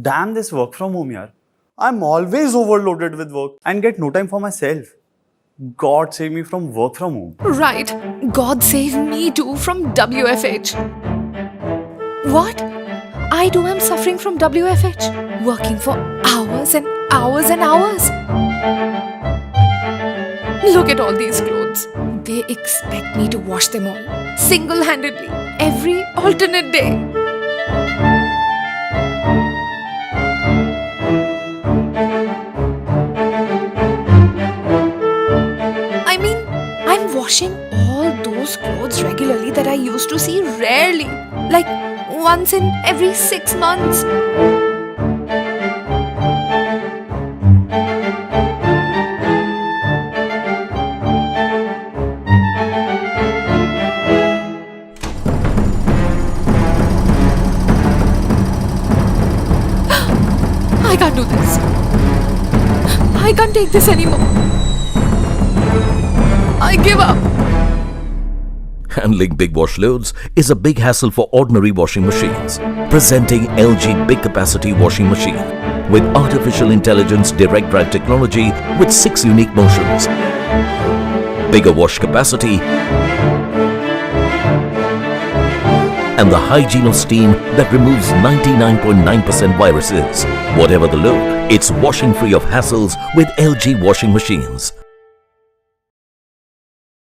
Damn this work from home yaar. I'm always overloaded with work and get no time for myself. God save me from work from home. Right. God save me too from WFH. What? I too am suffering from WFH. Working for hours and hours and hours. Look at all these clothes. They expect me to wash them all, single-handedly, every alternate day. I mean, I'm washing all those clothes regularly that I used to see rarely, like once in every 6 months. I can't do this. I can't take this anymore. I give up. Handling big wash loads is a big hassle for ordinary washing machines. Presenting LG Big Capacity Washing Machine with artificial intelligence direct drive technology with 6 unique motions. Bigger wash capacity and the hygiene of steam that removes 99.9% viruses. Whatever the load, it's washing free of hassles with LG washing machines.